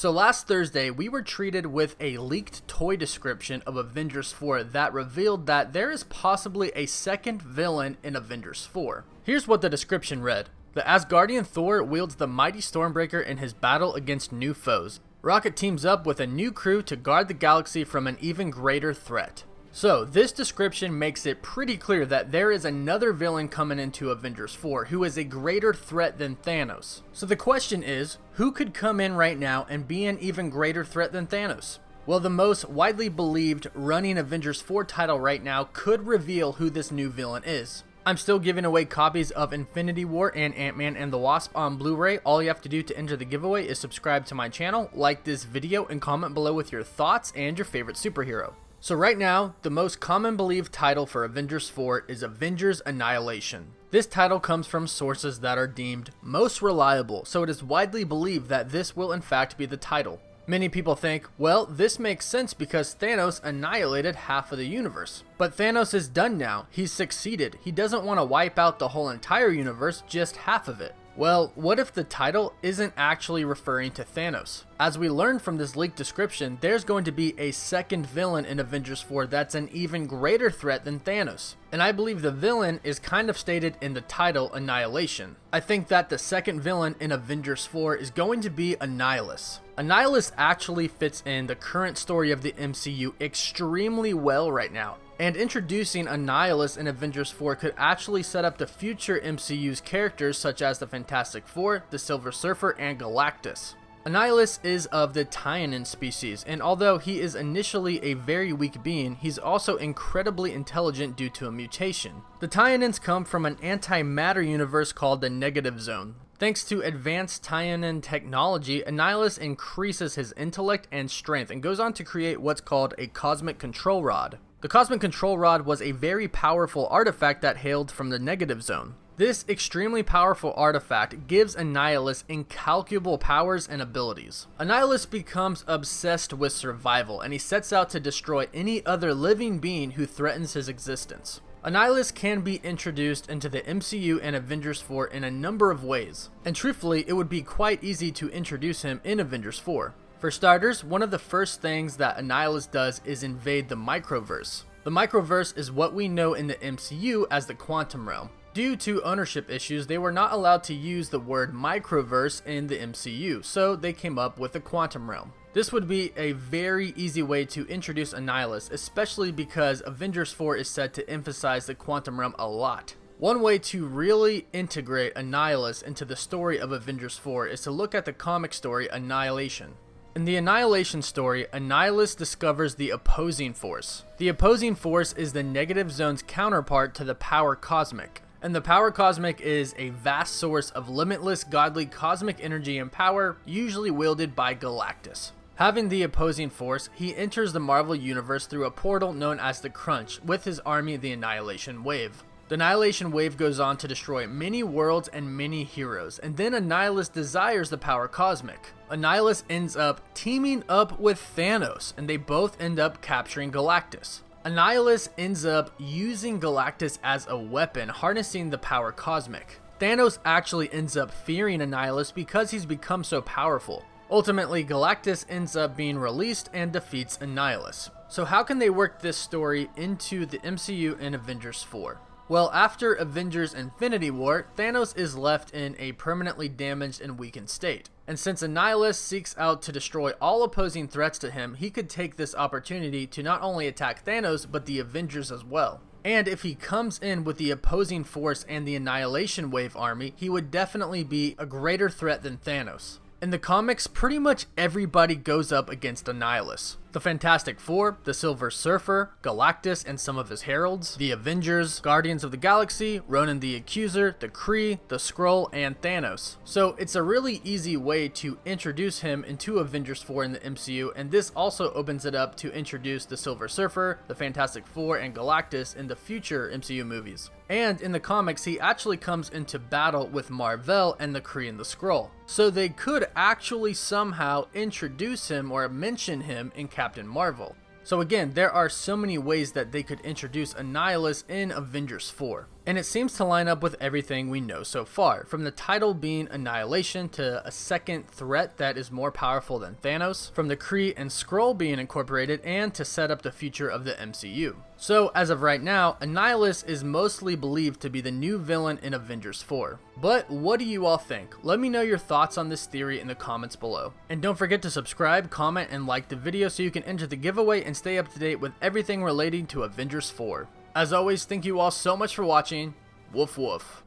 So last Thursday, we were treated with a leaked toy description of Avengers 4 that revealed that there is possibly a second villain in Avengers 4. Here's what the description read. The Asgardian Thor wields the mighty Stormbreaker in his battle against new foes. Rocket teams up with a new crew to guard the galaxy from an even greater threat. So, this description makes it pretty clear that there is another villain coming into Avengers 4 who is a greater threat than Thanos. So the question is, who could come in right now and be an even greater threat than Thanos? Well, the most widely believed running Avengers 4 title right now could reveal who this new villain is. I'm still giving away copies of Infinity War and Ant-Man and the Wasp on Blu-ray. All you have to do to enter the giveaway is subscribe to my channel, like this video, and comment below with your thoughts and your favorite superhero. So right now, the most common believed title for Avengers 4 is Avengers Annihilation. This title comes from sources that are deemed most reliable, so it is widely believed that this will in fact be the title. Many people think, well, this makes sense because Thanos annihilated half of the universe. But Thanos is done now, he's succeeded, he doesn't want to wipe out the whole entire universe, just half of it. Well, what if the title isn't actually referring to Thanos? As we learned from this leaked description, there's going to be a second villain in Avengers 4 that's an even greater threat than Thanos. And I believe the villain is kind of stated in the title Annihilation. I think that the second villain in Avengers 4 is going to be Annihilus. Annihilus actually fits in the current story of the MCU extremely well right now. And introducing Annihilus in Avengers 4 could actually set up the future MCU's characters such as the Fantastic Four, the Silver Surfer, and Galactus. Annihilus is of the Tyanan species, and although he is initially a very weak being, he's also incredibly intelligent due to a mutation. The Tyanans come from an antimatter universe called the Negative Zone. Thanks to advanced Tyanan technology, Annihilus increases his intellect and strength and goes on to create what's called a Cosmic Control Rod. The Cosmic Control Rod was a very powerful artifact that hailed from the Negative Zone. This extremely powerful artifact gives Annihilus incalculable powers and abilities. Annihilus becomes obsessed with survival, and he sets out to destroy any other living being who threatens his existence. Annihilus can be introduced into the MCU and Avengers 4 in a number of ways, and truthfully, it would be quite easy to introduce him in Avengers 4. For starters, one of the first things that Annihilus does is invade the Microverse. The Microverse is what we know in the MCU as the Quantum Realm. Due to ownership issues, they were not allowed to use the word Microverse in the MCU, so they came up with the Quantum Realm. This would be a very easy way to introduce Annihilus, especially because Avengers 4 is said to emphasize the Quantum Realm a lot. One way to really integrate Annihilus into the story of Avengers 4 is to look at the comic story Annihilation. In the Annihilation story, Annihilus discovers the Opposing Force. The Opposing Force is the Negative Zone's counterpart to the Power Cosmic. And the Power Cosmic is a vast source of limitless godly cosmic energy and power, usually wielded by Galactus. Having the Opposing Force, he enters the Marvel Universe through a portal known as the Crunch with his army, the Annihilation Wave. The Annihilation Wave goes on to destroy many worlds and many heroes, and then Annihilus desires the Power Cosmic. Annihilus ends up teaming up with Thanos, and they both end up capturing Galactus. Annihilus ends up using Galactus as a weapon, harnessing the Power Cosmic. Thanos actually ends up fearing Annihilus because he's become so powerful. Ultimately, Galactus ends up being released and defeats Annihilus. So how can they work this story into the MCU and Avengers 4? Well, after Avengers Infinity War, Thanos is left in a permanently damaged and weakened state. And since Annihilus seeks out to destroy all opposing threats to him, he could take this opportunity to not only attack Thanos, but the Avengers as well. And if he comes in with the Opposing Force and the Annihilation Wave army, he would definitely be a greater threat than Thanos. In the comics, pretty much everybody goes up against Annihilus. The Fantastic Four, the Silver Surfer, Galactus and some of his heralds, the Avengers, Guardians of the Galaxy, Ronan the Accuser, the Kree, the Skrull, and Thanos. So it's a really easy way to introduce him into Avengers 4 in the MCU, and this also opens it up to introduce the Silver Surfer, the Fantastic Four, and Galactus in the future MCU movies. And in the comics, he actually comes into battle with Mar-Vell and the Kree and the Skrull. So they could actually somehow introduce him or mention him in Captain Marvel. So again, there are so many ways that they could introduce Annihilus in Avengers 4. And it seems to line up with everything we know so far, from the title being Annihilation to a second threat that is more powerful than Thanos, from the Kree and Skrull being incorporated, and to set up the future of the MCU. So as of right now, Annihilus is mostly believed to be the new villain in Avengers 4. But what do you all think? Let me know your thoughts on this theory in the comments below. And don't forget to subscribe, comment, and like the video so you can enter the giveaway and stay up to date with everything relating to Avengers 4. As always, thank you all so much for watching. Woof woof.